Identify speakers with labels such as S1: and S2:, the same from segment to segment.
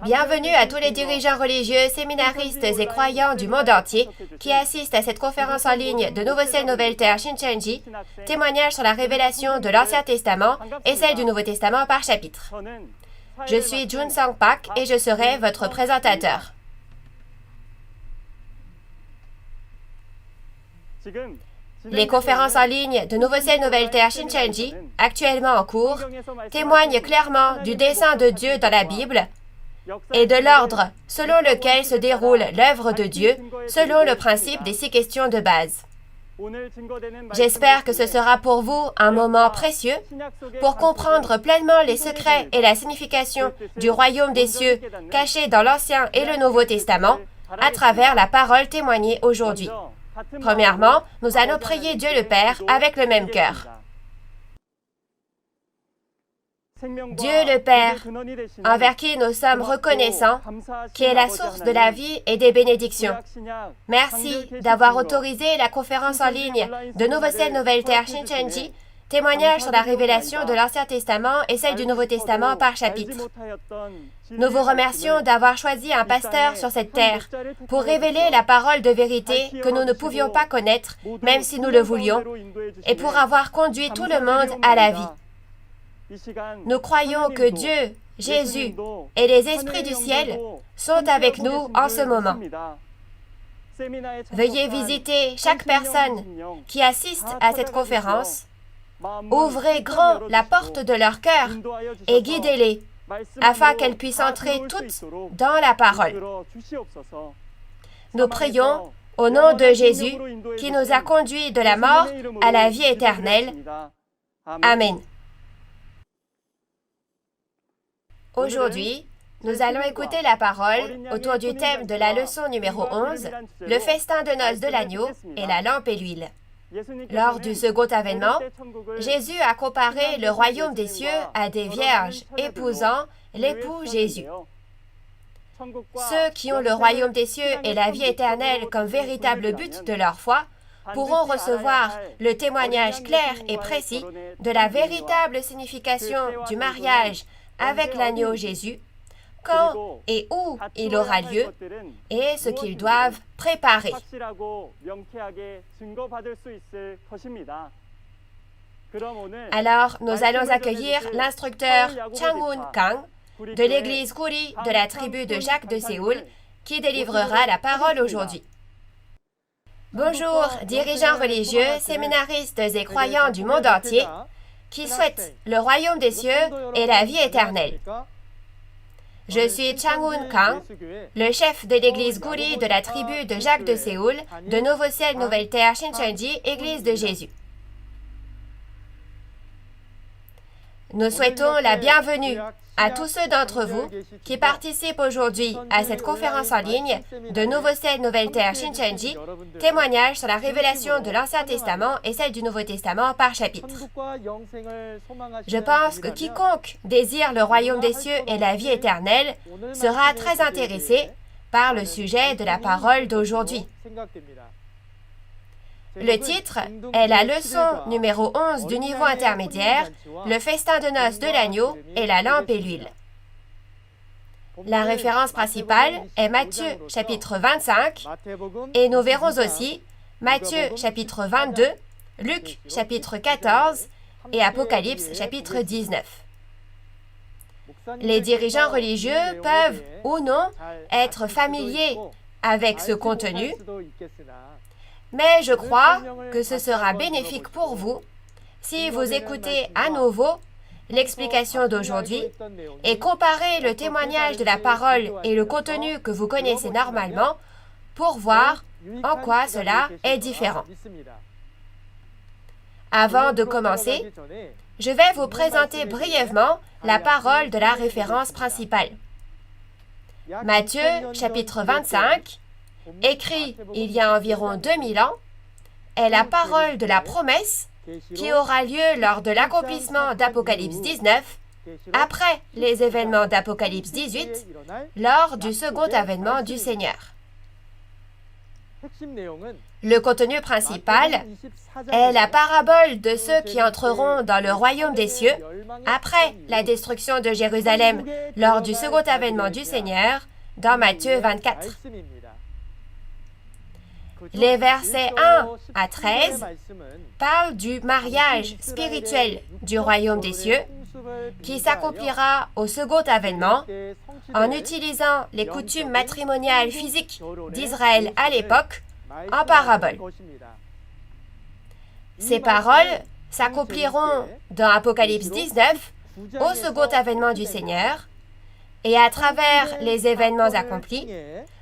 S1: Bienvenue à tous les dirigeants religieux, séminaristes et croyants du monde entier qui assistent à cette conférence en ligne de Nouveau Ciel, Nouvelle Terre Shincheonji, témoignage sur la révélation de l'Ancien Testament et celle du Nouveau Testament par chapitre. Je suis Jun Sang Pak et je serai votre présentateur. Les conférences en ligne de Nouveau Ciel, Nouvelle Terre Shincheonji, actuellement en cours, témoignent clairement du dessein de Dieu dans la Bible et de l'ordre selon lequel se déroule l'œuvre de Dieu selon le principe des 6 questions de base. J'espère que ce sera pour vous un moment précieux pour comprendre pleinement les secrets et la signification du royaume des cieux cachés dans l'Ancien et le Nouveau Testament à travers la parole témoignée aujourd'hui. Premièrement, nous allons prier Dieu le Père avec le même cœur. Dieu le Père, envers qui nous sommes reconnaissants, qui est la source de la vie et des bénédictions. Merci d'avoir autorisé la conférence en ligne de Nouveau Ciel, Nouvelle Terre Shincheonji, témoignage sur la révélation de l'Ancien Testament et celle du Nouveau Testament par chapitre. Nous vous remercions d'avoir choisi un pasteur sur cette terre pour révéler la parole de vérité que nous ne pouvions pas connaître, même si nous le voulions, et pour avoir conduit tout le monde à la vie. Nous croyons que Dieu, Jésus et les esprits du ciel sont avec nous en ce moment. Veuillez visiter chaque personne qui assiste à cette conférence. Ouvrez grand la porte de leur cœur et guidez-les afin qu'elles puissent entrer toutes dans la parole. Nous prions au nom de Jésus qui nous a conduits de la mort à la vie éternelle. Amen. Aujourd'hui, nous allons écouter la parole autour du thème de la leçon numéro 11, le festin de noces de l'agneau et la lampe et l'huile. Lors du second avènement, Jésus a comparé le royaume des cieux à des vierges épousant l'époux Jésus. Ceux qui ont le royaume des cieux et la vie éternelle comme véritable but de leur foi pourront recevoir le témoignage clair et précis de la véritable signification du mariage avec l'agneau Jésus, quand et où il aura lieu, et ce qu'ils doivent préparer. Alors, nous allons accueillir l'instructeur Chang-Hoon Kang de l'église Guri de la tribu de Jacques de Séoul, qui délivrera la parole aujourd'hui. Bonjour, dirigeants religieux, séminaristes et croyants du monde entier, qui souhaitent le royaume des cieux et la vie éternelle. Je suis Chang-Hoon Kang, le chef de l'église Guri de la tribu de Jacques de Séoul, de Nouveau Ciel, Nouvelle Terre Shincheonji, Église de Jésus. Nous souhaitons la bienvenue à tous ceux d'entre vous qui participent aujourd'hui à cette conférence en ligne de Nouveau Ciel, Nouvelle Terre Shincheonji, témoignage sur la révélation de l'Ancien Testament et celle du Nouveau Testament par chapitre. Je pense que quiconque désire le royaume des cieux et la vie éternelle sera très intéressé par le sujet de la parole d'aujourd'hui. Le titre est la leçon numéro 11 du niveau intermédiaire, le festin de noces de l'agneau et la lampe et l'huile. La référence principale est Matthieu chapitre 25 et nous verrons aussi Matthieu chapitre 22, Luc chapitre 14 et Apocalypse chapitre 19. Les dirigeants religieux peuvent ou non être familiers avec ce contenu, mais je crois que ce sera bénéfique pour vous si vous écoutez à nouveau l'explication d'aujourd'hui et comparez le témoignage de la parole et le contenu que vous connaissez normalement pour voir en quoi cela est différent. Avant de commencer, je vais vous présenter brièvement la parole de la référence principale. Matthieu chapitre 25, écrit il y a environ 2000 ans, est la parole de la promesse qui aura lieu lors de l'accomplissement d'Apocalypse 19, après les événements d'Apocalypse 18, lors du second avènement du Seigneur. Le contenu principal est la parabole de ceux qui entreront dans le royaume des cieux après la destruction de Jérusalem lors du second avènement du Seigneur dans Matthieu 24. Les versets 1 à 13 parlent du mariage spirituel du royaume des cieux qui s'accomplira au second avènement en utilisant les coutumes matrimoniales physiques d'Israël à l'époque en parabole. Ces paroles s'accompliront dans Apocalypse 19 au second avènement du Seigneur et à travers les événements accomplis,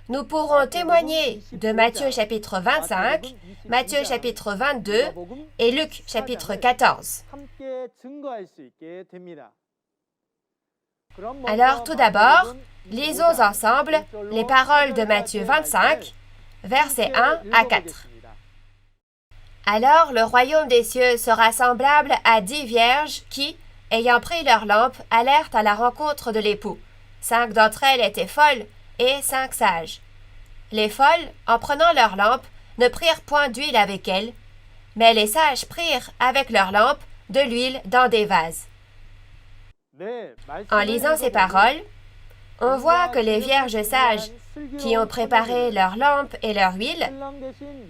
S1: nous pourrons témoigner de Matthieu chapitre 25, Matthieu chapitre 22 et Luc chapitre 14. Alors tout d'abord, lisons ensemble les paroles de Matthieu 25, versets 1 à 4. Alors le royaume des cieux sera semblable à 10 vierges qui, ayant pris leurs lampes, allèrent à la rencontre de l'époux. 5 d'entre elles étaient folles et 5 sages. Les folles, en prenant leurs lampes, ne prirent point d'huile avec elles, mais les sages prirent avec leurs lampes de l'huile dans des vases. En lisant ces paroles, on voit que les vierges sages qui ont préparé leurs lampes et leur huile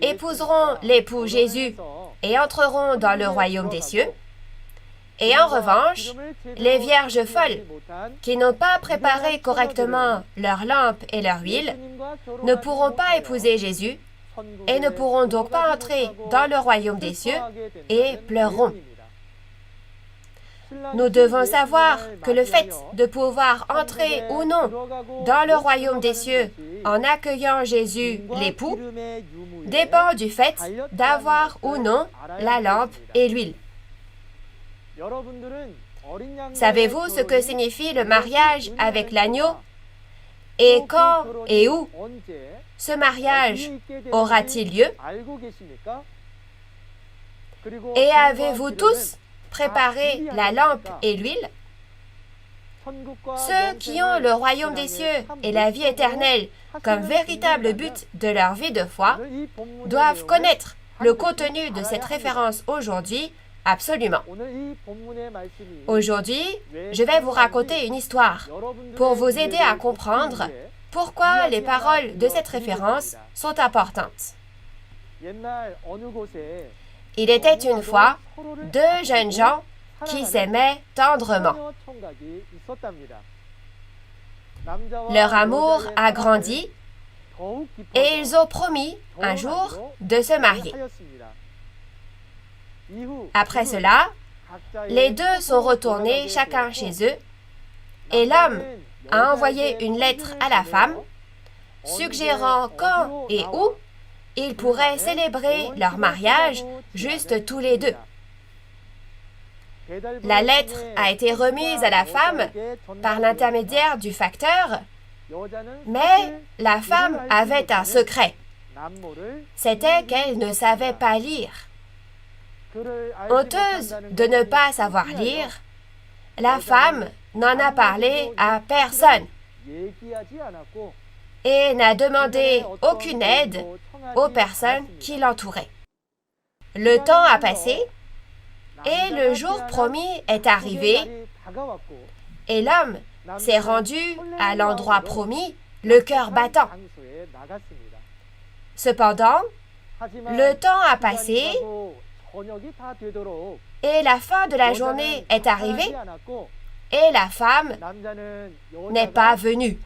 S1: épouseront l'époux Jésus et entreront dans le royaume des cieux. Et en revanche, les vierges folles qui n'ont pas préparé correctement leurs lampes et leur huile ne pourront pas épouser Jésus et ne pourront donc pas entrer dans le royaume des cieux et pleureront. Nous devons savoir que le fait de pouvoir entrer ou non dans le royaume des cieux en accueillant Jésus, l'époux, dépend du fait d'avoir ou non la lampe et l'huile. Savez-vous ce que signifie le mariage avec l'agneau? Et quand et où ce mariage aura-t-il lieu? Et avez-vous tous préparé la lampe et l'huile? Ceux qui ont le royaume des cieux et la vie éternelle comme véritable but de leur vie de foi doivent connaître le contenu de cette référence aujourd'hui. Absolument. Aujourd'hui, je vais vous raconter une histoire pour vous aider à comprendre pourquoi les paroles de cette référence sont importantes. Il était une fois 2 jeunes gens qui s'aimaient tendrement. Leur amour a grandi et ils ont promis un jour de se marier. Après cela, les deux sont retournés chacun chez eux et l'homme a envoyé une lettre à la femme suggérant quand et où ils pourraient célébrer leur mariage juste tous les deux. La lettre a été remise à la femme par l'intermédiaire du facteur, mais la femme avait un secret. C'était qu'elle ne savait pas lire. Honteuse de ne pas savoir lire, la femme n'en a parlé à personne et n'a demandé aucune aide aux personnes qui l'entouraient. Le temps a passé et le jour promis est arrivé et l'homme s'est rendu à l'endroit promis, le cœur battant. Cependant, le temps a passé et la fin de la journée est arrivée et la femme n'est pas venue.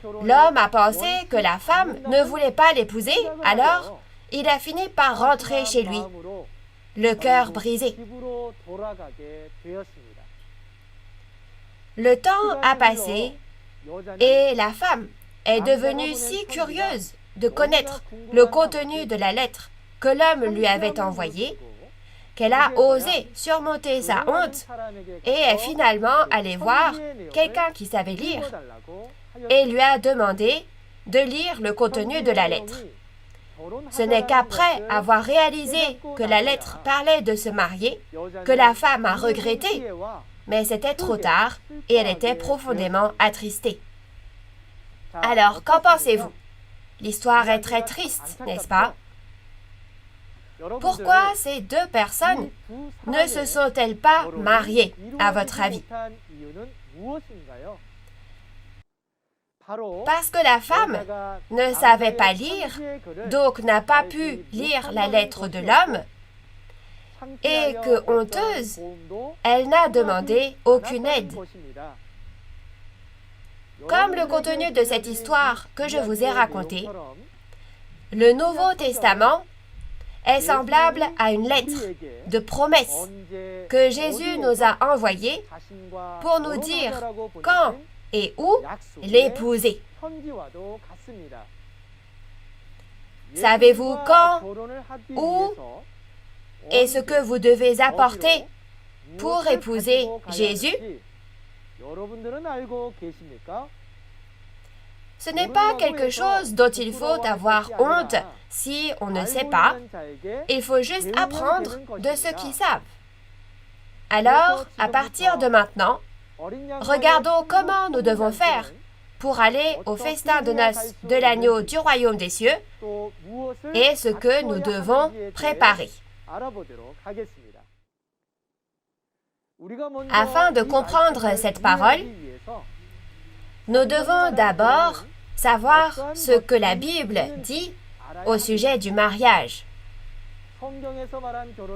S1: L'homme a pensé que la femme ne voulait pas l'épouser, alors il a fini par rentrer chez lui, le cœur brisé. Le temps a passé et la femme est devenue si curieuse de connaître le contenu de la lettre que l'homme lui avait envoyée qu'elle a osé surmonter sa honte et est finalement allée voir quelqu'un qui savait lire et lui a demandé de lire le contenu de la lettre. Ce n'est qu'après avoir réalisé que la lettre parlait de se marier que la femme a regretté, mais c'était trop tard et elle était profondément attristée. Alors, qu'en pensez-vous? L'histoire est très triste, n'est-ce pas? Pourquoi ces deux personnes ne se sont-elles pas mariées, à votre avis? Parce que la femme ne savait pas lire, donc n'a pas pu lire la lettre de l'homme, et que honteuse, elle n'a demandé aucune aide. Comme le contenu de cette histoire que je vous ai racontée, le Nouveau Testament est semblable à une lettre de promesse que Jésus nous a envoyée pour nous dire quand et où l'épouser. Savez-vous quand, où et ce que vous devez apporter pour épouser Jésus? Ce n'est pas quelque chose dont il faut avoir honte si on ne sait pas. Il faut juste apprendre de ceux qui savent. Alors, à partir de maintenant, regardons comment nous devons faire pour aller au festin de noces de l'agneau du royaume des cieux et ce que nous devons préparer. Afin de comprendre cette parole, nous devons d'abord savoir ce que la Bible dit au sujet du mariage.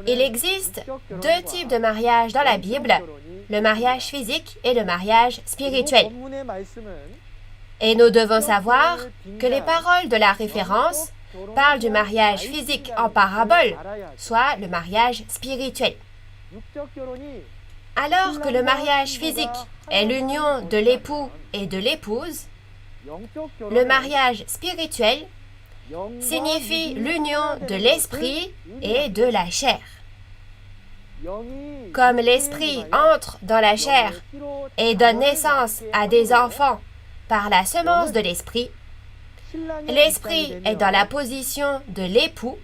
S1: Il existe deux types de mariage dans la Bible, le mariage physique et le mariage spirituel. Et nous devons savoir que les paroles de la référence parlent du mariage physique en parabole, soit le mariage spirituel. Alors que le mariage physique est l'union de l'époux et de l'épouse, le mariage spirituel signifie l'union de l'esprit et de la chair. Comme l'esprit entre dans la chair et donne naissance à des enfants par la semence de l'esprit, l'esprit est dans la position de l'époux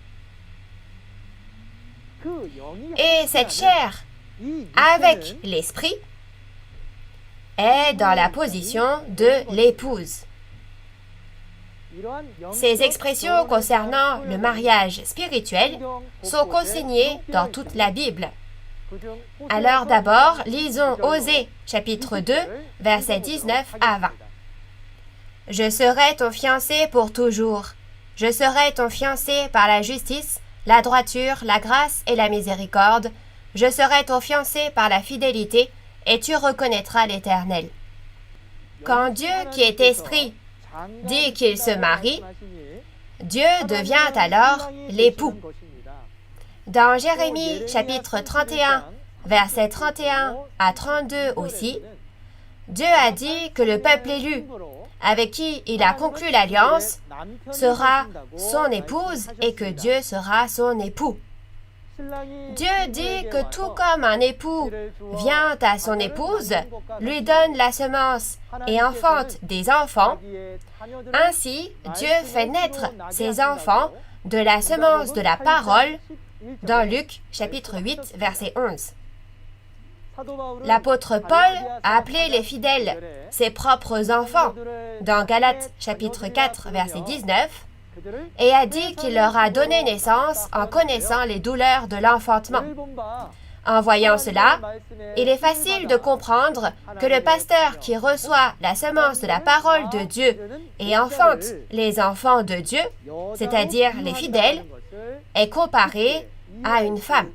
S1: et cette chair, avec l'esprit, est dans la position de l'épouse. Ces expressions concernant le mariage spirituel sont consignées dans toute la Bible. Alors d'abord, lisons Osée, chapitre 2, versets 19 à 20. « Je serai ton fiancé pour toujours. Je serai ton fiancé par la justice, la droiture, la grâce et la miséricorde. Je serai ton fiancé par la fidélité, et tu reconnaîtras l'Éternel. » Quand Dieu, qui est esprit, dit qu'il se marie, Dieu devient alors l'époux. Dans Jérémie chapitre 31, versets 31 à 32 aussi, Dieu a dit que le peuple élu, avec qui il a conclu l'alliance, sera son épouse et que Dieu sera son époux. Dieu dit que tout comme un époux vient à son épouse, lui donne la semence et enfante des enfants, ainsi Dieu fait naître ses enfants de la semence de la parole dans Luc chapitre 8 verset 11. L'apôtre Paul a appelé les fidèles ses propres enfants dans Galates chapitre 4 verset 19 et a dit qu'il leur a donné naissance en connaissant les douleurs de l'enfantement. En voyant cela, il est facile de comprendre que le pasteur qui reçoit la semence de la parole de Dieu et enfante les enfants de Dieu, c'est-à-dire les fidèles, est comparé à une femme.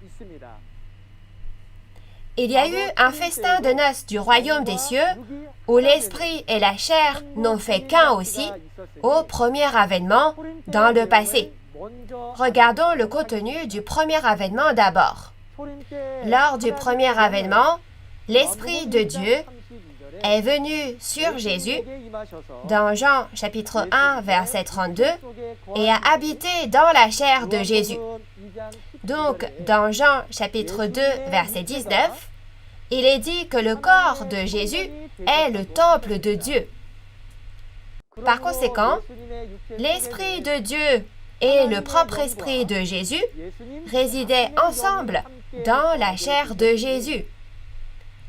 S1: Il y a eu un festin de noces du royaume des cieux où l'esprit et la chair n'ont fait qu'un aussi au premier avènement dans le passé. Regardons le contenu du premier avènement d'abord. Lors du premier avènement, l'Esprit de Dieu est venu sur Jésus dans Jean chapitre 1 verset 32 et a habité dans la chair de Jésus. Donc, dans Jean chapitre 2 verset 19, il est dit que le corps de Jésus est le temple de Dieu. Par conséquent, l'Esprit de Dieu et le propre Esprit de Jésus résidaient ensemble dans la chair de Jésus.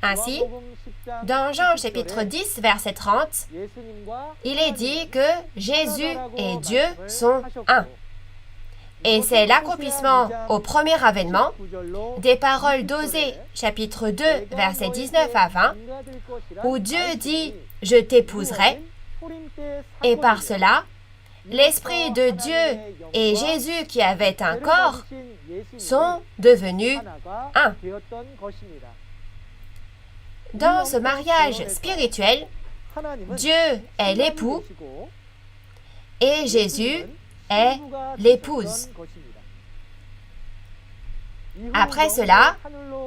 S1: Ainsi, Dans Jean chapitre 10, verset 30, il est dit que Jésus et Dieu sont un. Et c'est l'accomplissement au premier avènement des paroles d'Osée, chapitre 2, versets 19 à 20, où Dieu dit « Je t'épouserai ». Et par cela, l'Esprit de Dieu et Jésus qui avait un corps sont devenus un. Dans ce mariage spirituel, Dieu est l'époux et Jésus est l'épouse. Après cela,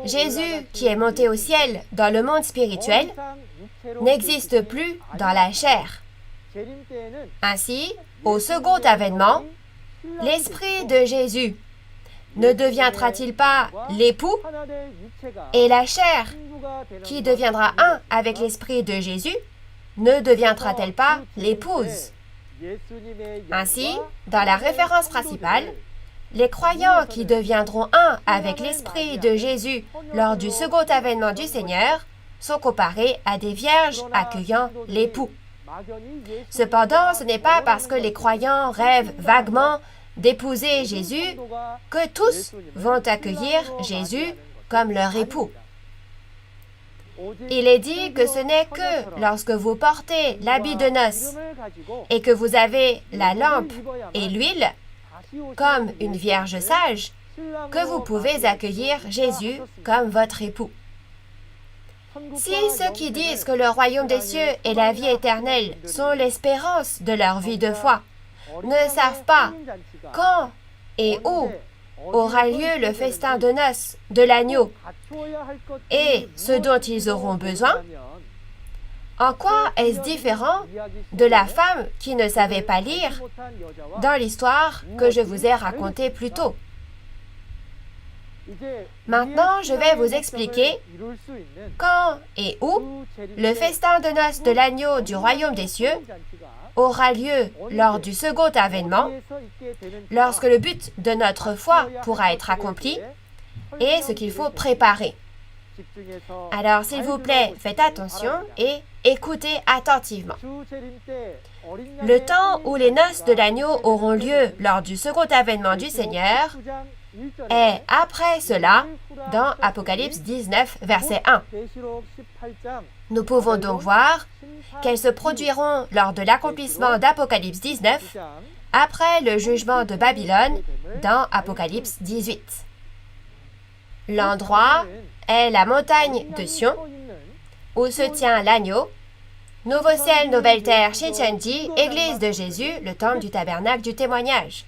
S1: Jésus, qui est monté au ciel dans le monde spirituel, n'existe plus dans la chair. Ainsi, au second avènement, l'Esprit de Jésus ne deviendra-t-il pas l'époux et la chair, qui deviendra un avec l'Esprit de Jésus, ne deviendra-t-elle pas l'épouse? Ainsi, dans la référence principale, les croyants qui deviendront un avec l'Esprit de Jésus lors du second avènement du Seigneur sont comparés à des vierges accueillant l'époux. Cependant, ce n'est pas parce que les croyants rêvent vaguement d'épouser Jésus que tous vont accueillir Jésus comme leur époux. Il est dit que ce n'est que lorsque vous portez l'habit de noces et que vous avez la lampe et l'huile, comme une vierge sage, que vous pouvez accueillir Jésus comme votre époux. Si ceux qui disent que le royaume des cieux et la vie éternelle sont l'espérance de leur vie de foi ne savent pas quand et où aura lieu le festin de noces de l'agneau et ce dont ils auront besoin, en quoi est-ce différent de la femme qui ne savait pas lire dans l'histoire que je vous ai racontée plus tôt? Maintenant, je vais vous expliquer quand et où le festin de noces de l'agneau du royaume des cieux aura lieu lors du second avènement, lorsque le but de notre foi pourra être accompli et ce qu'il faut préparer. Alors, s'il vous plaît, faites attention et écoutez attentivement. Le temps où les noces de l'agneau auront lieu lors du second avènement du Seigneur est après cela dans Apocalypse 19, verset 1. Nous pouvons donc voir qu'elles se produiront lors de l'accomplissement d'Apocalypse 19 après le jugement de Babylone dans Apocalypse 18. L'endroit est la montagne de Sion, où se tient l'agneau, Nouveau ciel, nouvelle terre, Shincheonji, Église de Jésus, le temple du tabernacle du témoignage.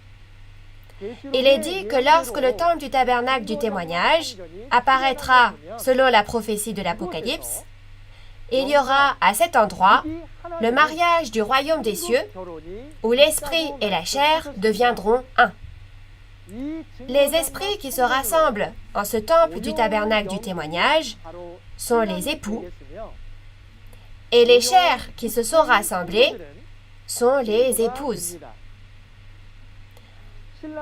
S1: Il est dit que lorsque le temple du tabernacle du témoignage apparaîtra selon la prophétie de l'Apocalypse, il y aura à cet endroit le mariage du royaume des cieux, où l'esprit et la chair deviendront un. Les esprits qui se rassemblent en ce temple du tabernacle du témoignage sont les époux, et les chairs qui se sont rassemblées sont les épouses.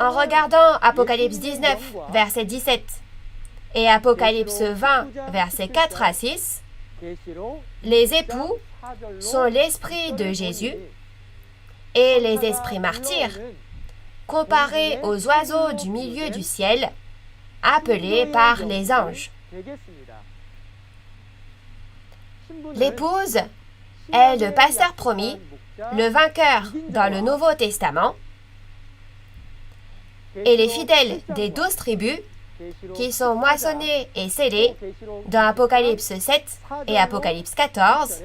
S1: En regardant Apocalypse 19, verset 17, et Apocalypse 20, versets 4 à 6, les époux sont l'esprit de Jésus et les esprits martyrs, comparés aux oiseaux du milieu du ciel, appelés par les anges. L'épouse est le pasteur promis, le vainqueur dans le Nouveau Testament, et les fidèles des 12 tribus qui sont moissonnés et scellés dans Apocalypse 7 et Apocalypse 14,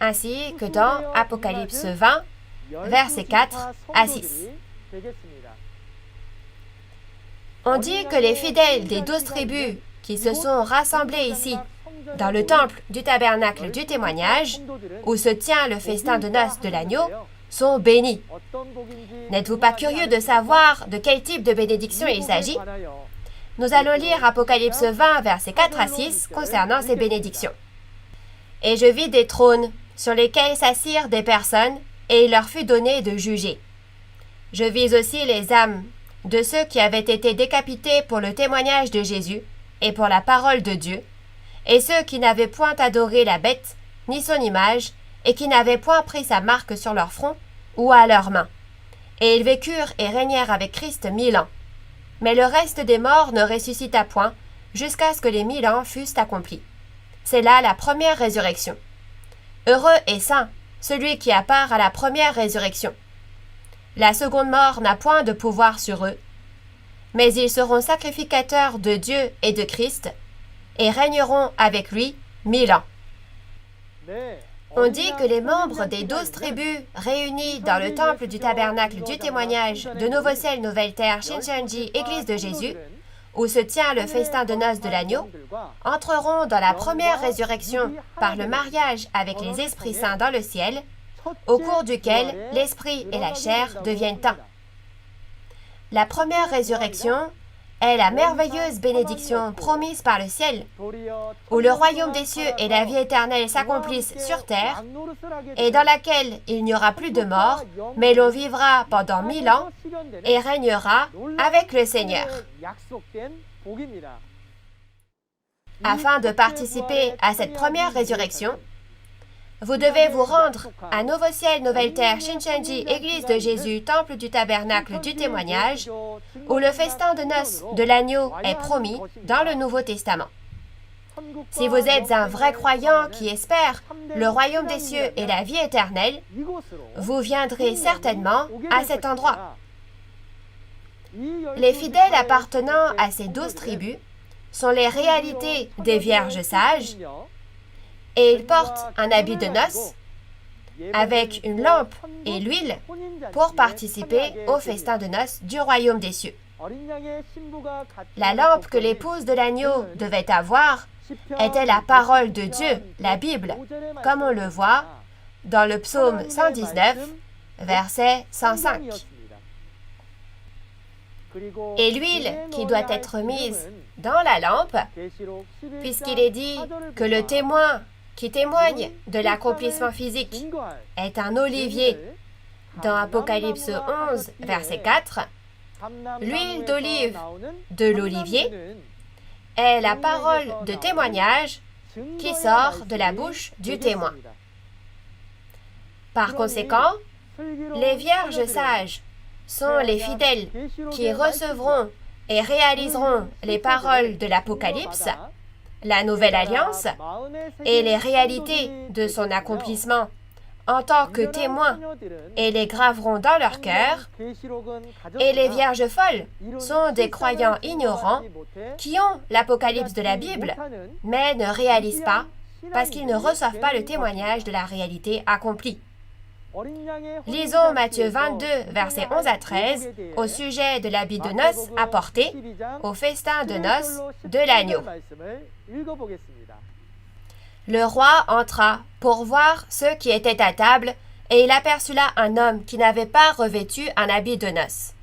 S1: ainsi que dans Apocalypse 20, versets 4 à 6. On dit que les fidèles des 12 tribus qui se sont rassemblés ici, dans le temple du tabernacle du témoignage, où se tient le festin de noces de l'agneau, sont bénis. N'êtes-vous pas curieux de savoir de quel type de bénédiction il s'agit? Nous allons lire Apocalypse 20, versets 4 à 6, concernant ces bénédictions. « Et je vis des trônes sur lesquels s'assirent des personnes, et il leur fut donné de juger. Je vis aussi les âmes de ceux qui avaient été décapités pour le témoignage de Jésus et pour la parole de Dieu, et ceux qui n'avaient point adoré la bête, ni son image, et qui n'avaient point pris sa marque sur leur front ou à leurs mains. Et ils vécurent et régnèrent avec Christ 1000 ans. Mais le reste des morts ne ressuscita point, jusqu'à ce que les 1000 ans fussent accomplis. C'est là la première résurrection. Heureux et saint celui qui a part à la première résurrection. La seconde mort n'a point de pouvoir sur eux, mais ils seront sacrificateurs de Dieu et de Christ, et régneront avec lui 1000 ans. On dit que les membres des 12 tribus réunis dans le temple du tabernacle du témoignage de Nouveau Ciel, Nouvelle Terre, Shincheonji, Église de Jésus, où se tient le festin de noces de l'agneau, entreront dans la première résurrection par le mariage avec les esprits saints dans le ciel, au cours duquel l'esprit et la chair deviennent un. La première résurrection est la merveilleuse bénédiction promise par le ciel, où le royaume des cieux et la vie éternelle s'accomplissent sur terre, et dans laquelle il n'y aura plus de mort, mais l'on vivra pendant 1000 ans et régnera avec le Seigneur. Afin de participer à cette première résurrection, vous devez vous rendre à Nouveau Ciel, Nouvelle Terre, Shincheonji, Église de Jésus, Temple du Tabernacle du Témoignage, où le festin de noces de l'agneau est promis dans le Nouveau Testament. Si vous êtes un vrai croyant qui espère le royaume des cieux et la vie éternelle, vous viendrez certainement à cet endroit. Les fidèles appartenant à ces 12 tribus sont les réalités des vierges sages, et ils portent un habit de noces avec une lampe et l'huile pour participer au festin de noces du royaume des cieux. La lampe que l'épouse de l'agneau devait avoir était la parole de Dieu, la Bible, comme on le voit dans le psaume 119, verset 105. Et l'huile qui doit être mise dans la lampe, puisqu'il est dit que le témoin qui témoigne de l'accomplissement physique est un olivier dans Apocalypse 11, verset 4, l'huile d'olive de l'olivier est la parole de témoignage qui sort de la bouche du témoin. Par conséquent, les vierges sages sont les fidèles qui recevront et réaliseront les paroles de l'Apocalypse, la Nouvelle Alliance, et les réalités de son accomplissement en tant que témoins, et les graveront dans leur cœur. Et les vierges folles sont des croyants ignorants qui ont l'Apocalypse de la Bible, mais ne réalisent pas parce qu'ils ne reçoivent pas le témoignage de la réalité accomplie. Lisons Matthieu 22, versets 11 à 13, au sujet de l'habit de noces apporté au festin de noces de l'agneau. Le roi entra pour voir ceux qui étaient à table, et il aperçut là un homme qui n'avait pas revêtu un habit de noces.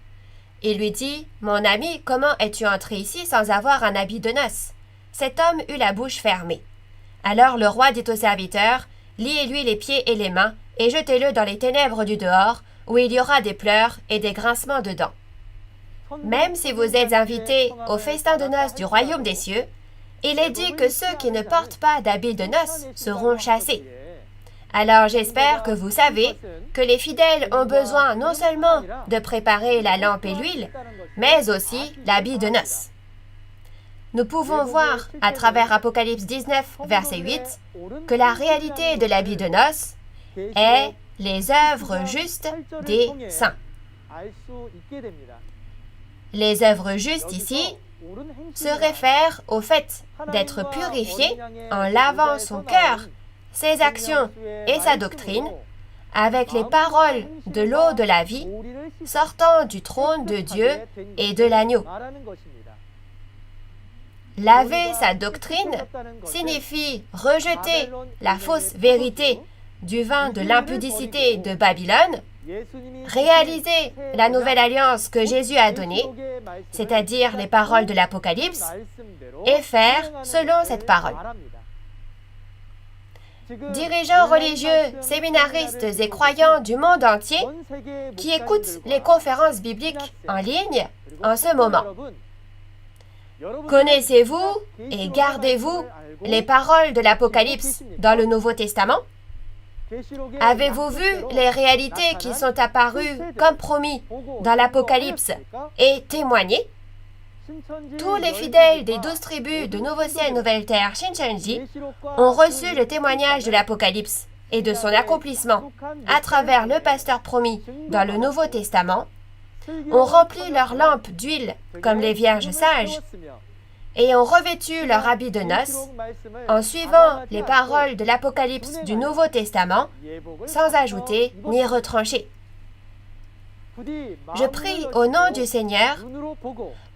S1: Il lui dit, « Mon ami, comment es-tu entré ici sans avoir un habit de noces ?» Cet homme eut la bouche fermée. Alors le roi dit au serviteur, « Liez-lui les pieds et les mains, et jetez-le dans les ténèbres du dehors, où il y aura des pleurs et des grincements de dents. » Même si vous êtes invités au festin de noces du royaume des cieux, il est dit que ceux qui ne portent pas d'habits de noces seront chassés. Alors j'espère que vous savez que les fidèles ont besoin non seulement de préparer la lampe et l'huile, mais aussi l'habit de noces. Nous pouvons voir à travers Apocalypse 19, verset 8, que la réalité de l'habit de noces est les œuvres justes des saints. Les œuvres justes ici se réfèrent au fait d'être purifié en lavant son cœur, ses actions et sa doctrine avec les paroles de l'eau de la vie sortant du trône de Dieu et de l'agneau. Laver sa doctrine signifie rejeter la fausse vérité du vin de l'impudicité de Babylone, réaliser la nouvelle alliance que Jésus a donnée, c'est-à-dire les paroles de l'Apocalypse, et faire selon cette parole. Dirigeants religieux, séminaristes et croyants du monde entier qui écoutent les conférences bibliques en ligne en ce moment. Connaissez-vous et gardez-vous les paroles de l'Apocalypse dans le Nouveau Testament? Avez-vous vu les réalités qui sont apparues comme promis dans l'Apocalypse et témoignées? Tous les fidèles des 12 tribus de Nouveau Ciel, Nouvelle Terre, Shincheonji, ont reçu le témoignage de l'Apocalypse et de son accomplissement à travers le pasteur promis dans le Nouveau Testament, ont rempli leurs lampes d'huile comme les vierges sages et ont revêtu leur habit de noces en suivant les paroles de l'Apocalypse du Nouveau Testament sans ajouter ni retrancher. Je prie au nom du Seigneur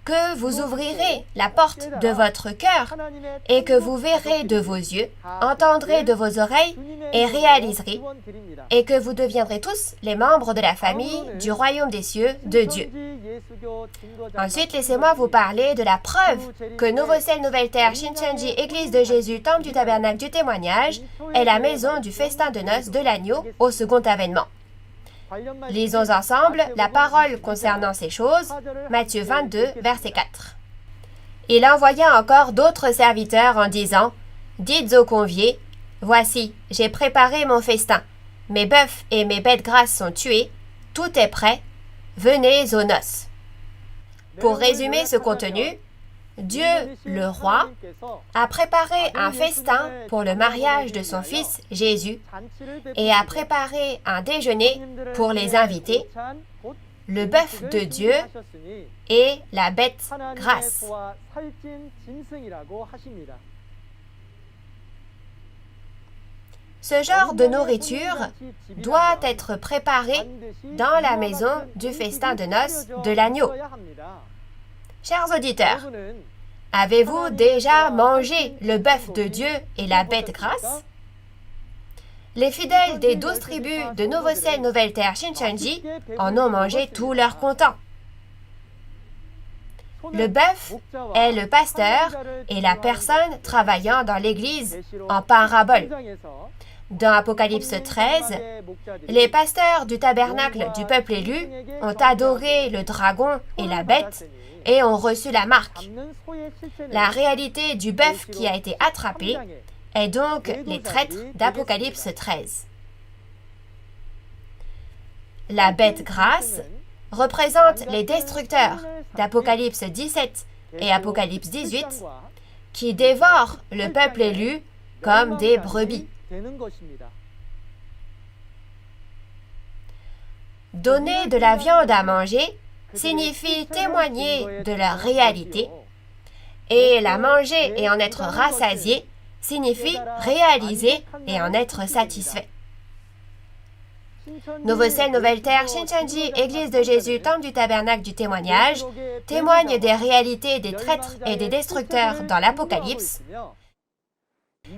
S1: que vous ouvrirez la porte de votre cœur et que vous verrez de vos yeux, entendrez de vos oreilles et réaliserez, et que vous deviendrez tous les membres de la famille du royaume des cieux de Dieu. Ensuite, laissez-moi vous parler de la preuve que Nouveau Ciel, Nouvelle Terre, Shincheonji, Église de Jésus, Temple du Tabernacle du Témoignage est la maison du festin de noces de l'agneau au second avènement. Lisons ensemble la parole concernant ces choses, Matthieu 22, verset 4. Il envoya encore d'autres serviteurs en disant, « Dites aux conviés, voici, j'ai préparé mon festin. Mes bœufs et mes bêtes grasses sont tués, tout est prêt, venez aux noces. » Pour résumer ce contenu, Dieu, le roi, a préparé un festin pour le mariage de son fils Jésus et a préparé un déjeuner pour les invités, le bœuf de Dieu et la bête grasse. Ce genre de nourriture doit être préparé dans la maison du festin de noces de l'agneau. Chers auditeurs, avez-vous déjà mangé le bœuf de Dieu et la bête grasse? Les fidèles des 12 tribus de Nouveau Ciel, Nouvelle Terre, Shincheonji en ont mangé tout leur content. Le bœuf est le pasteur et la personne travaillant dans l'Église en parabole. Dans Apocalypse 13, les pasteurs du tabernacle du peuple élu ont adoré le dragon et la bête et ont reçu la marque. La réalité du bœuf qui a été attrapé est donc les traîtres d'Apocalypse 13. La bête grasse représente les destructeurs d'Apocalypse 17 et Apocalypse 18 qui dévorent le peuple élu comme des brebis. Donner de la viande à manger signifie témoigner de leur réalité, et la manger et en être rassasié signifie réaliser et en être satisfait. Nouveau Ciel, Nouvelle Terre, Shincheonji, Église de Jésus, Temple du Tabernacle du Témoignage, témoignent des réalités des traîtres et des destructeurs dans l'Apocalypse,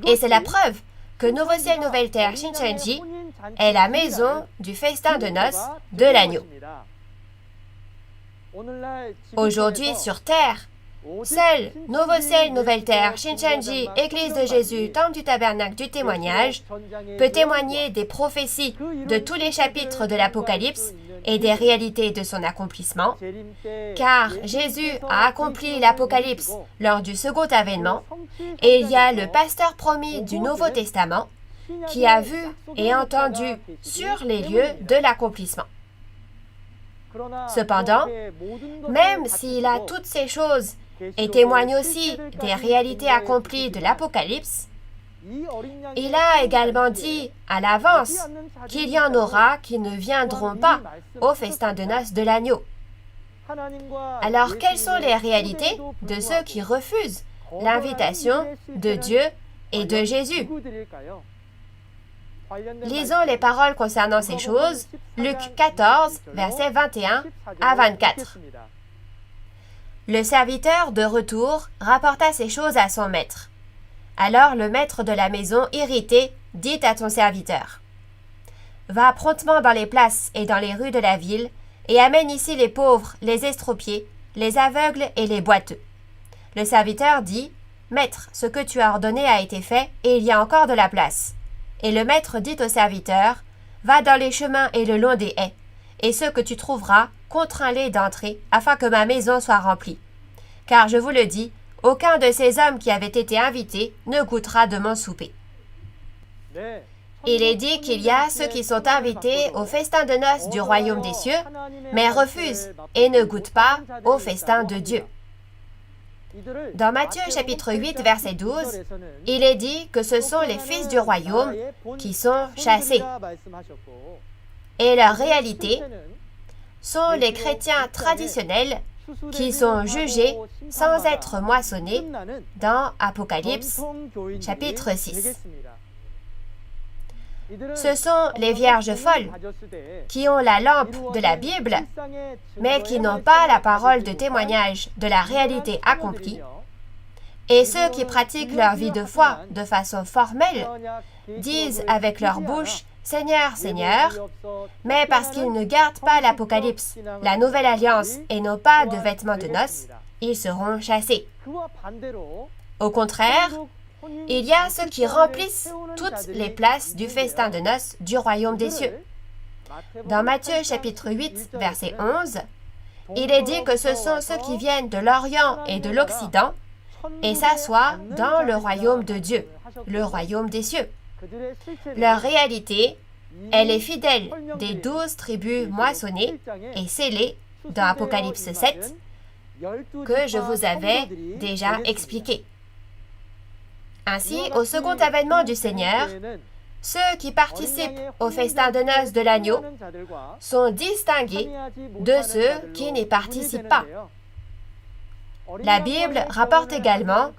S1: et c'est la preuve que Nouveau Ciel, Nouvelle Terre, Shincheonji est la maison du festin de noces de l'agneau. Aujourd'hui sur Terre, seul Nouveau Ciel, Nouvelle Terre, Shincheonji, Église de Jésus, Temple du Tabernacle du Témoignage peut témoigner des prophéties de tous les chapitres de l'Apocalypse et des réalités de son accomplissement, car Jésus a accompli l'Apocalypse lors du second avènement, et il y a le pasteur promis du Nouveau Testament qui a vu et entendu sur les lieux de l'accomplissement. Cependant, même s'il a toutes ces choses et témoigne aussi des réalités accomplies de l'Apocalypse, il a également dit à l'avance qu'il y en aura qui ne viendront pas au festin de noces de l'agneau. Alors, quelles sont les réalités de ceux qui refusent l'invitation de Dieu et de Jésus? Lisons les paroles concernant ces choses, Luc 14, versets 21 à 24. Le serviteur de retour rapporta ces choses à son maître. Alors le maître de la maison, irrité, dit à son serviteur, « Va promptement dans les places et dans les rues de la ville, et amène ici les pauvres, les estropiés, les aveugles et les boiteux. » Le serviteur dit, « Maître, ce que tu as ordonné a été fait, et il y a encore de la place. » Et le maître dit au serviteur, « Va dans les chemins et le long des haies, et ceux que tu trouveras, contrains-les d'entrer, afin que ma maison soit remplie. Car je vous le dis, aucun de ces hommes qui avaient été invités ne goûtera de mon souper. Il est dit qu'il y a ceux qui sont invités au festin de noces du royaume des cieux, mais refusent et ne goûtent pas au festin de Dieu. Dans Matthieu chapitre 8, verset 12, il est dit que ce sont les fils du royaume qui sont chassés. Et leur réalité sont les chrétiens traditionnels qui sont jugés sans être moissonnés dans Apocalypse chapitre 6. Ce sont les vierges folles qui ont la lampe de la Bible, mais qui n'ont pas la parole de témoignage de la réalité accomplie, et ceux qui pratiquent leur vie de foi de façon formelle disent avec leur bouche « Seigneur, Seigneur », mais parce qu'ils ne gardent pas l'Apocalypse, la Nouvelle Alliance et n'ont pas de vêtements de noces, ils seront chassés. Au contraire, il y a ceux qui remplissent toutes les places du festin de noces du royaume des cieux. Dans Matthieu chapitre 8, verset 11, il est dit que ce sont ceux qui viennent de l'Orient et de l'Occident et s'assoient dans le royaume de Dieu, le royaume des cieux. Leur réalité, elle est fidèle des 12 tribus moissonnées et scellées dans Apocalypse 7 que je vous avais déjà expliqué. Ainsi, au second avènement du Seigneur, ceux qui participent au festin de noces de l'agneau sont distingués de ceux qui n'y participent pas. La Bible rapporte également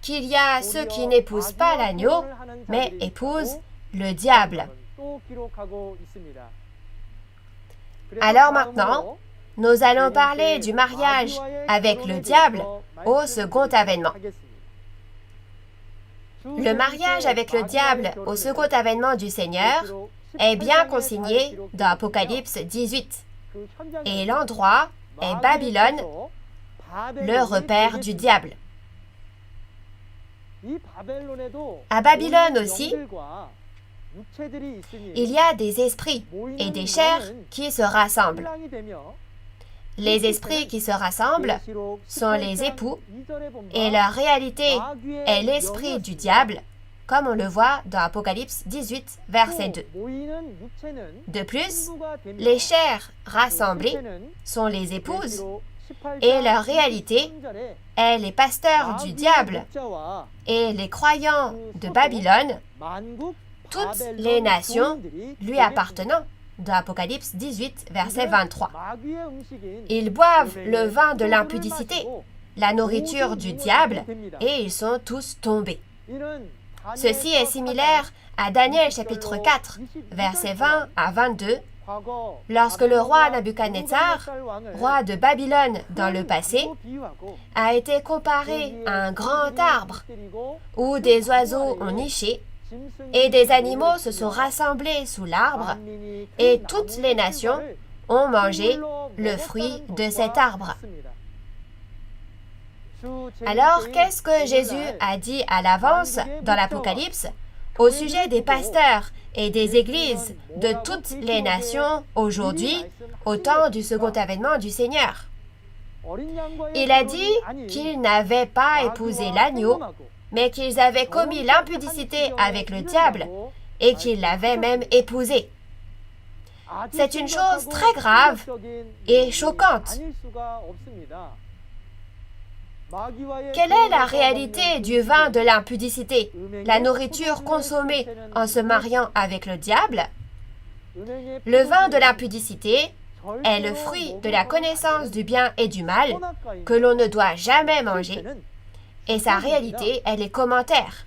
S1: qu'il y a ceux qui n'épousent pas l'agneau, mais épousent le diable. Alors maintenant, nous allons parler du mariage avec le diable au second avènement. Le mariage avec le diable au second avènement du Seigneur est bien consigné dans Apocalypse 18. Et l'endroit est Babylone, le repère du diable. À Babylone aussi, il y a des esprits et des chairs qui se rassemblent. Les esprits qui se rassemblent sont les époux et leur réalité est l'esprit du diable, comme on le voit dans Apocalypse 18, verset 2. De plus, les chairs rassemblées sont les épouses et leur réalité est les pasteurs du diable et les croyants de Babylone, toutes les nations lui appartenant. Dans Apocalypse 18, verset 23. Ils boivent le vin de l'impudicité, la nourriture du diable, et ils sont tous tombés. Ceci est similaire à Daniel chapitre 4, versets 20 à 22, lorsque le roi Nabuchodonosor, roi de Babylone dans le passé, a été comparé à un grand arbre où des oiseaux ont niché et des animaux se sont rassemblés sous l'arbre et toutes les nations ont mangé le fruit de cet arbre. Alors, qu'est-ce que Jésus a dit à l'avance dans l'Apocalypse au sujet des pasteurs et des églises de toutes les nations aujourd'hui, au temps du second avènement du Seigneur? Il a dit qu'ils n'avaient pas épousé l'agneau, mais qu'ils avaient commis l'impudicité avec le diable et qu'ils l'avaient même épousé. C'est une chose très grave et choquante. Quelle est la réalité du vin de l'impudicité, la nourriture consommée en se mariant avec le diable? Le vin de l'impudicité est le fruit de la connaissance du bien et du mal que l'on ne doit jamais manger, et sa réalité, elle est commentaire.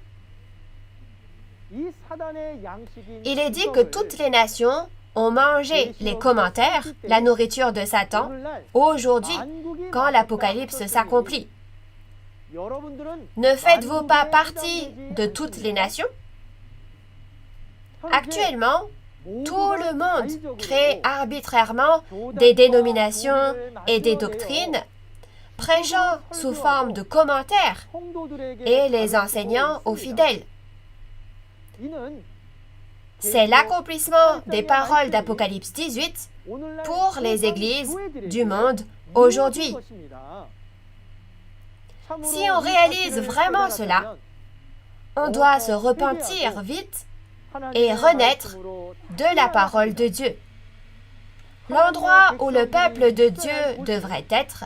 S1: Il est dit que toutes les nations ont mangé les commentaires, la nourriture de Satan, aujourd'hui, quand l'Apocalypse s'accomplit. Ne faites-vous pas partie de toutes les nations? Actuellement, tout le monde crée arbitrairement des dénominations et des doctrines, prêchant sous forme de commentaires et les enseignant aux fidèles. C'est l'accomplissement des paroles d'Apocalypse 18 pour les églises du monde aujourd'hui. Si on réalise vraiment cela, on doit se repentir vite et renaître de la parole de Dieu. L'endroit où le peuple de Dieu devrait être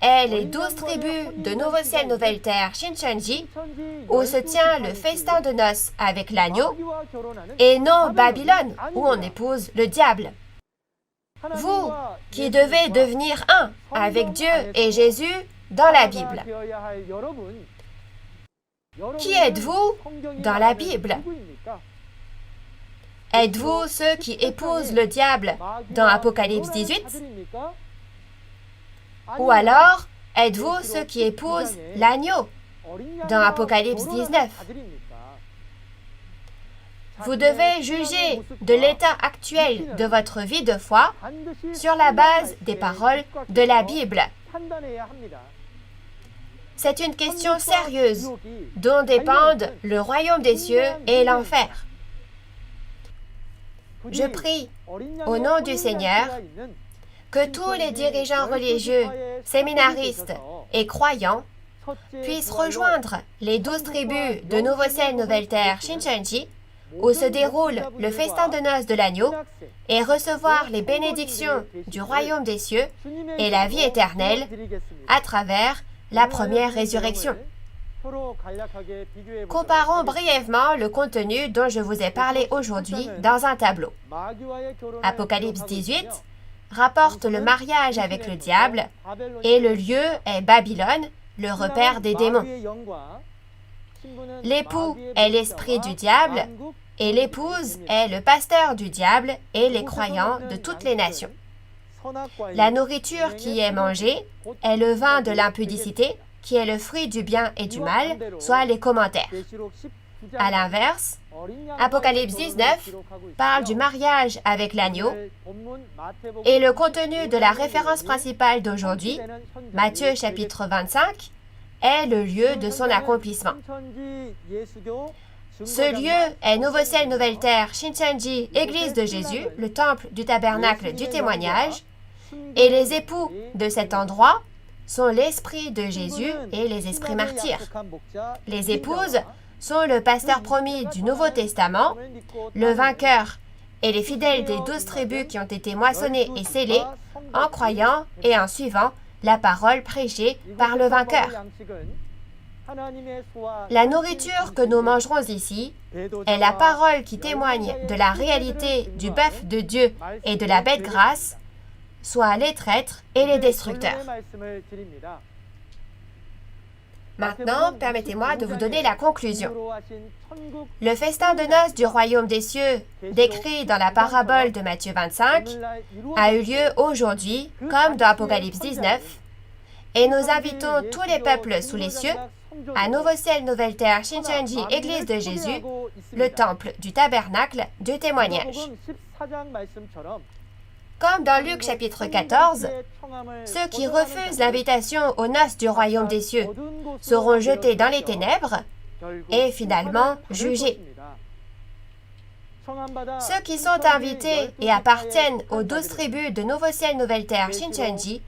S1: est les 12 tribus de Nouveau Ciel, Nouvelle Terre, Shincheonji, où se tient le festin de noces avec l'agneau, et non Babylone, où on épouse le diable. Vous, qui devez devenir un avec Dieu et Jésus dans la Bible. Qui êtes-vous dans la Bible? Êtes-vous ceux qui épousent le diable dans Apocalypse 18? Ou alors, êtes-vous ceux qui épousent l'agneau dans Apocalypse 19? Vous devez juger de l'état actuel de votre vie de foi sur la base des paroles de la Bible. C'est une question sérieuse dont dépendent le royaume des cieux et l'enfer. Je prie, au nom du Seigneur, que tous les dirigeants religieux, séminaristes et croyants puissent rejoindre les 12 tribus de Nouveau Ciel, Nouvelle Terre, Shincheonji, où se déroule le festin de noces de l'agneau, et recevoir les bénédictions du royaume des cieux et la vie éternelle à travers la première résurrection. Comparons brièvement le contenu dont je vous ai parlé aujourd'hui dans un tableau. Apocalypse 18 rapporte le mariage avec le diable et le lieu est Babylone, le repère des démons. L'époux est l'esprit du diable et l'épouse est le pasteur du diable et les croyants de toutes les nations. La nourriture qui est mangée est le vin de l'impudicité, qui est le fruit du bien et du mal, soit les commentaires. À l'inverse, Apocalypse 19 parle du mariage avec l'agneau et le contenu de la référence principale d'aujourd'hui, Matthieu chapitre 25, est le lieu de son accomplissement. Ce lieu est Nouveau Ciel, Nouvelle Terre, Shincheonji, Église de Jésus, le temple du tabernacle du témoignage, et les époux de cet endroit sont l'esprit de Jésus et les esprits martyrs. Les épouses sont le pasteur promis du Nouveau Testament, le vainqueur et les fidèles des 12 tribus qui ont été moissonnés et scellés en croyant et en suivant la parole prêchée par le vainqueur. La nourriture que nous mangerons ici est la parole qui témoigne de la réalité du bœuf de Dieu et de la bête grasse, soit les traîtres et les destructeurs. Maintenant, permettez-moi de vous donner la conclusion. Le festin de noces du royaume des cieux, décrit dans la parabole de Matthieu 25, a eu lieu aujourd'hui, comme dans Apocalypse 19, et nous invitons tous les peuples sous les cieux à Nouveau Ciel, Nouvelle Terre, Shincheonji, Église de Jésus, le temple du tabernacle du témoignage. Comme dans Luc chapitre 14, ceux qui refusent l'invitation aux noces du royaume des cieux seront jetés dans les ténèbres et finalement jugés. Ceux qui sont invités et appartiennent aux 12 tribus de Nouveau Ciel, Nouvelle Terre, Shincheonji,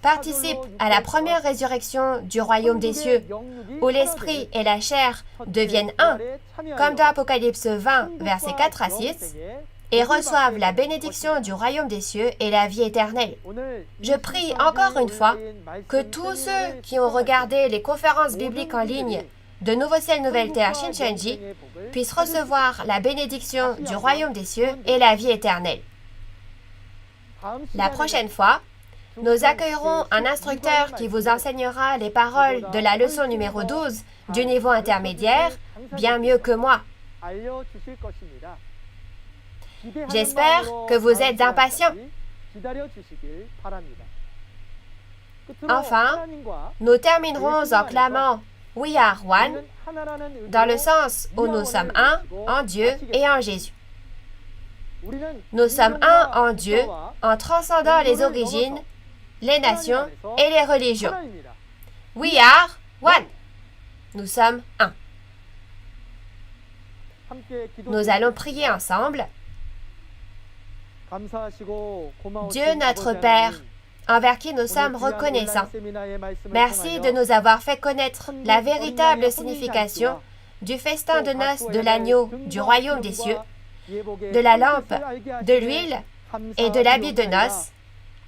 S1: participent à la première résurrection du royaume des cieux, où l'esprit et la chair deviennent un, comme dans Apocalypse 20, versets 4 à 6, et reçoivent la bénédiction du royaume des cieux et la vie éternelle. Je prie encore une fois que tous ceux qui ont regardé les conférences bibliques en ligne de Nouveau Ciel, Nouvelle Terre, Shincheonji, puissent recevoir la bénédiction du royaume des cieux et la vie éternelle. La prochaine fois, nous accueillerons un instructeur qui vous enseignera les paroles de la leçon numéro 12 du niveau intermédiaire, bien mieux que moi. J'espère que vous êtes impatients. Enfin, nous terminerons en clamant « We are one » dans le sens où nous sommes un en Dieu et en Jésus. Nous sommes un en Dieu en transcendant les origines, les nations et les religions. We are one. Nous sommes un. Nous allons prier ensemble. Dieu notre Père, envers qui nous sommes reconnaissants. Merci de nous avoir fait connaître la véritable signification du festin de noces de l'agneau du royaume des cieux, de la lampe, de l'huile et de l'habit de noces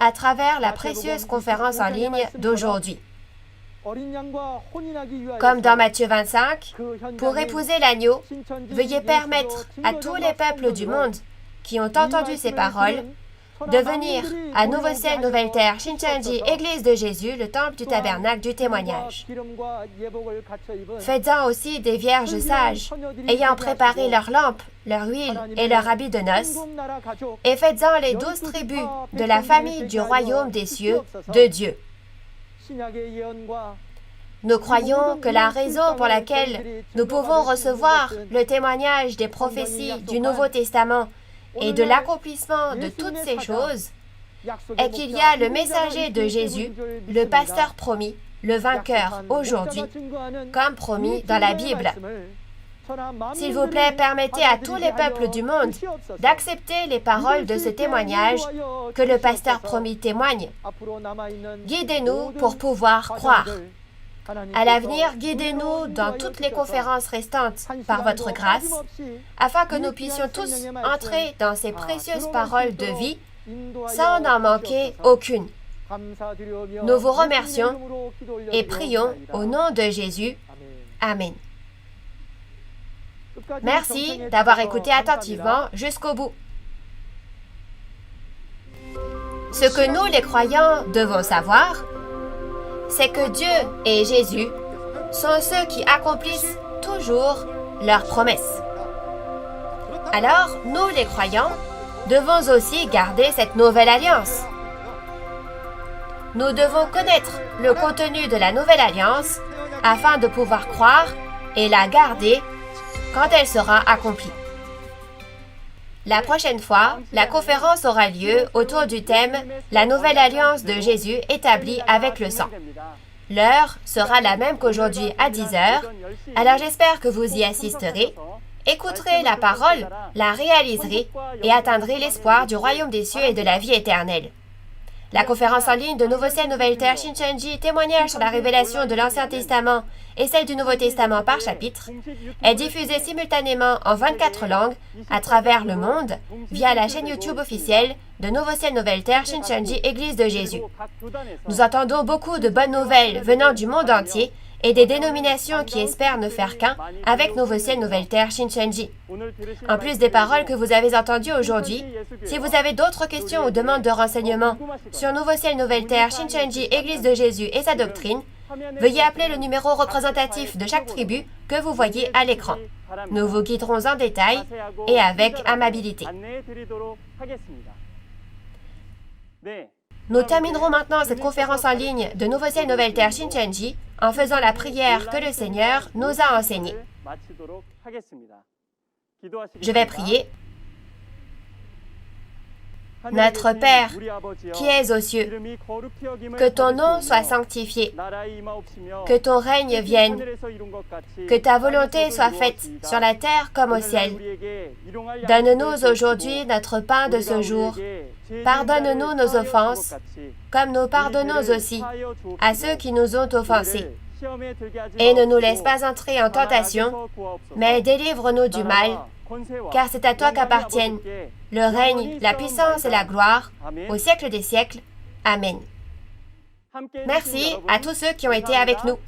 S1: à travers la précieuse conférence en ligne d'aujourd'hui. Comme dans Matthieu 25, pour épouser l'agneau, veuillez permettre à tous les peuples du monde qui ont entendu ces paroles de venir à Nouveau-Ciel, Nouvelle-Terre, Shincheonji, Église de Jésus, le temple du tabernacle du témoignage. Faites-en aussi des vierges sages, ayant préparé leurs lampes, leur huile et leur habit de noces, et faites-en les 12 tribus de la famille du royaume des cieux de Dieu. Nous croyons que la raison pour laquelle nous pouvons recevoir le témoignage des prophéties du Nouveau Testament et de l'accomplissement de toutes ces choses est qu'il y a le messager de Jésus, le pasteur promis, le vainqueur aujourd'hui, comme promis dans la Bible. S'il vous plaît, permettez à tous les peuples du monde d'accepter les paroles de ce témoignage que le pasteur promis témoigne. Guidez-nous pour pouvoir croire. À l'avenir, guidez-nous dans toutes les conférences restantes par votre grâce, afin que nous puissions tous entrer dans ces précieuses paroles de vie sans en manquer aucune. Nous vous remercions et prions au nom de Jésus. Amen. Merci d'avoir écouté attentivement jusqu'au bout. Ce que nous, les croyants, devons savoir, c'est que Dieu et Jésus sont ceux qui accomplissent toujours leurs promesses. Alors, nous, les croyants, devons aussi garder cette nouvelle alliance. Nous devons connaître le contenu de la nouvelle alliance afin de pouvoir croire et la garder quand elle sera accomplie. La prochaine fois, la conférence aura lieu autour du thème « La nouvelle alliance de Jésus établie avec le sang ». L'heure sera la même qu'aujourd'hui à 10h, alors j'espère que vous y assisterez, écouterez la parole, la réaliserez et atteindrez l'espoir du royaume des cieux et de la vie éternelle. La conférence en ligne de Nouveau-Ciel, Nouvelle-Terre, Shincheonji, témoignage sur la révélation de l'Ancien Testament et celle du Nouveau Testament par chapitre, est diffusée simultanément en 24 langues à travers le monde via la chaîne YouTube officielle de Nouveau-Ciel, Nouvelle-Terre, Shincheonji, Église de Jésus. Nous entendons beaucoup de bonnes nouvelles venant du monde entier et des dénominations qui espèrent ne faire qu'un avec Nouveau-Ciel, Nouvelle-Terre, Shincheonji. En plus des paroles que vous avez entendues aujourd'hui, si vous avez d'autres questions ou demandes de renseignements sur Nouveau-Ciel, Nouvelle-Terre, Shincheonji, Église de Jésus et sa doctrine, veuillez appeler le numéro représentatif de chaque tribu que vous voyez à l'écran. Nous vous guiderons en détail et avec amabilité. Nous terminerons maintenant cette conférence en ligne de Nouveau-Ciel, Nouvelle-Terre, Shincheonji en faisant la prière que le Seigneur nous a enseignée. Je vais prier. Notre Père, qui es aux cieux, que ton nom soit sanctifié, que ton règne vienne, que ta volonté soit faite sur la terre comme au ciel. Donne-nous aujourd'hui notre pain de ce jour. Pardonne-nous nos offenses, comme nous pardonnons aussi à ceux qui nous ont offensés. Et ne nous laisse pas entrer en tentation, mais délivre-nous du mal, car c'est à toi qu'appartiennent le règne, la puissance et la gloire, au siècle des siècles. Amen. Merci à tous ceux qui ont été avec nous.